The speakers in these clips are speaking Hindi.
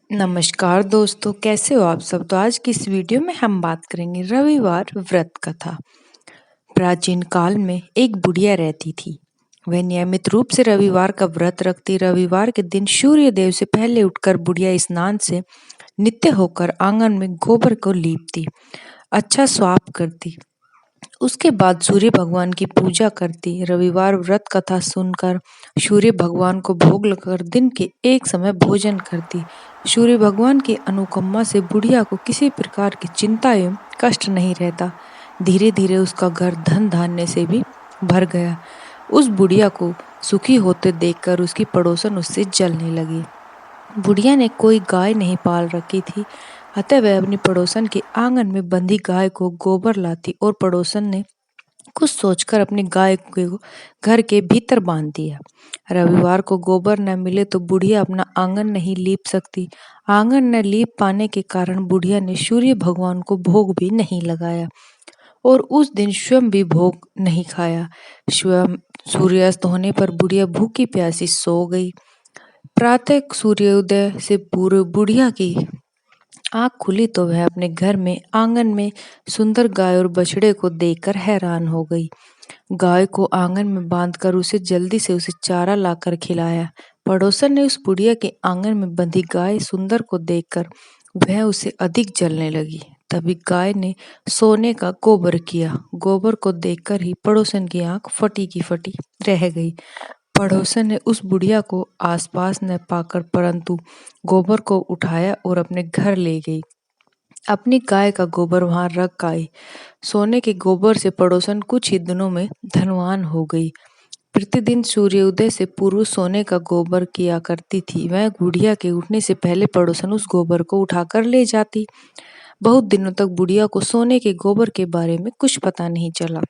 नमस्कार दोस्तों, कैसे हो आप सब। तो आज की इस वीडियो में हम बात करेंगे रविवार व्रत कथा। प्राचीन काल में एक बुढ़िया रहती थी। वह नियमित रूप से रविवार का व्रत रखती। रविवार के दिन सूर्य देव से पहले उठकर बुढ़िया स्नान से नित्य होकर आंगन में गोबर को लीपती, अच्छा स्वाप करती। उसके बाद सूर्य भगवान की पूजा करती। रविवार व्रत कथा सुनकर सूर्य भगवान को भोग लगाकर दिन के एक समय भोजन करती। सूर्य भगवान की अनुकंपा से बुढ़िया को किसी प्रकार की चिंता एवं कष्ट नहीं रहता। धीरे धीरे उसका घर धन धान्य से भी भर गया। उस बुढ़िया को सुखी होते देखकर उसकी पड़ोसन उससे जलने लगी। बुढ़िया ने कोई गाय नहीं पाल रखी थी, अतः वह अपनी पड़ोसन के आंगन में बंधी गाय को गोबर लाती और पड़ोसन ने कुछ सोचकर अपनी गाय को घर के भीतर बांध दिया। रविवार को गोबर न मिले तो बुढ़िया अपना आंगन नहीं लीप सकती। आंगन न लीप पाने के कारण बुढ़िया ने सूर्य भगवान को भोग भी नहीं लगाया और उस दिन स्वयं भी भोग नहीं खाया। स्वयं सूर्यास्त होने पर बुढ़िया भूखी प्यासी सो गई। प्रातः सूर्योदय से पूर्व बुढ़िया की आँख खुली तो वह अपने घर में आंगन में सुंदर गाय और बछड़े को देखकर हैरान हो गई। गाय को आंगन में बांधकर जल्दी से उसे चारा लाकर खिलाया। पड़ोसन ने उस बुढ़िया के आंगन में बंधी गाय सुंदर को देखकर वह उसे अधिक जलने लगी। तभी गाय ने सोने का गोबर किया। गोबर को देखकर ही पड़ोसन की आंख फटी की फटी रह गई। पड़ोसन ने उस बुढ़िया को आसपास न पाकर परंतु गोबर को उठाया और अपने घर ले गई। अपनी गाय का गोबर वहां रख आई। सोने के गोबर से पड़ोसन कुछ ही दिनों में धनवान हो गई। प्रतिदिन सूर्योदय से पूर्व सोने का गोबर किया करती थी। वह बुढ़िया के उठने से पहले पड़ोसन उस गोबर को उठाकर ले जाती। बहुत दिनों तक बुढ़िया को सोने के गोबर के बारे में कुछ पता नहीं चला।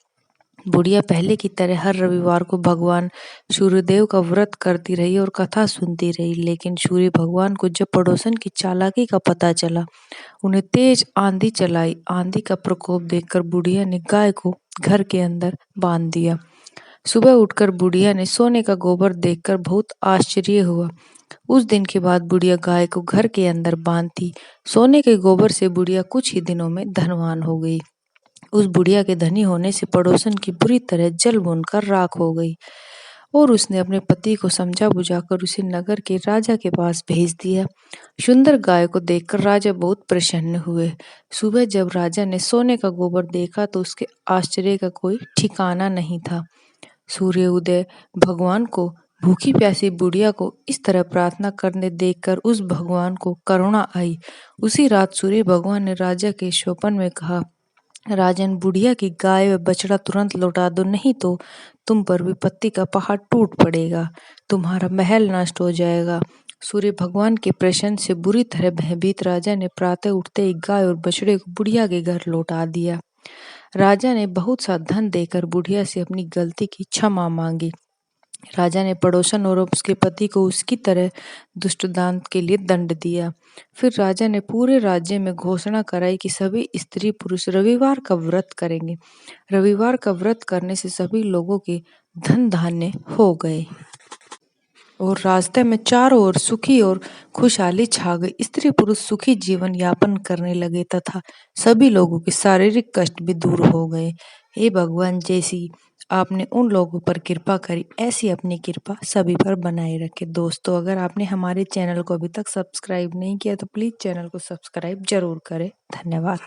बुढ़िया पहले की तरह हर रविवार को भगवान सूर्यदेव का व्रत करती रही और कथा सुनती रही। लेकिन सूर्य भगवान को जब पड़ोसन की चालाकी का पता चला, उन्हें तेज आंधी चलाई। आंधी का प्रकोप देखकर बुढ़िया ने गाय को घर के अंदर बांध दिया। सुबह उठकर बुढ़िया ने सोने का गोबर देखकर बहुत आश्चर्य हुआ। उस दिन के बाद बुढ़िया गाय को घर के अंदर बांधती। सोने के गोबर से बुढ़िया कुछ ही दिनों में धनवान हो गई। उस बुढ़िया के धनी होने से पड़ोसन की बुरी तरह जल भूनकर राख हो गई और उसने अपने पति को समझा बुझाकर उसे नगर के राजा के पास भेज दिया। सुंदर गाय को देखकर राजा बहुत प्रसन्न हुए। सुबह जब राजा ने सोने का गोबर देखा तो उसके आश्चर्य का कोई ठिकाना नहीं था। सूर्य उदय भगवान को भूखी प्यासी बुढ़िया को इस तरह प्रार्थना करने देखकर उस भगवान को करुणा आई। उसी रात सूर्य भगवान ने राजा के स्वप्न में कहा, राजन, बुढ़िया की गाय व बछड़ा तुरंत लौटा दो, नहीं तो तुम पर विपत्ति का पहाड़ टूट पड़ेगा, तुम्हारा महल नष्ट हो जाएगा। सूर्य भगवान के प्रश्न से बुरी तरह भयभीत राजा ने प्रातः उठते ही गाय और बछड़े को बुढ़िया के घर लौटा दिया। राजा ने बहुत सा धन देकर बुढ़िया से अपनी गलती की क्षमा मांगी। राजा ने पड़ोसन और उसके पति को उसकी तरह दुष्टदांत के लिए दंड दिया। फिर राजा ने पूरे राज्य में घोषणा कराई कि सभी स्त्री पुरुष रविवार का व्रत करेंगे। रविवार का व्रत करने से सभी लोगों के धन धान्य हो गए और रास्ते में चारों ओर सुखी और खुशहाली छा गई। स्त्री पुरुष सुखी जीवन यापन करने लगे तथा सभी लोगों के शारीरिक कष्ट भी दूर हो गए। हे भगवान, जैसी आपने उन लोगों पर कृपा करी, ऐसी अपनी कृपा सभी पर बनाए रखे। दोस्तों, अगर आपने हमारे चैनल को अभी तक सब्सक्राइब नहीं किया तो प्लीज चैनल को सब्सक्राइब जरूर करें। धन्यवाद।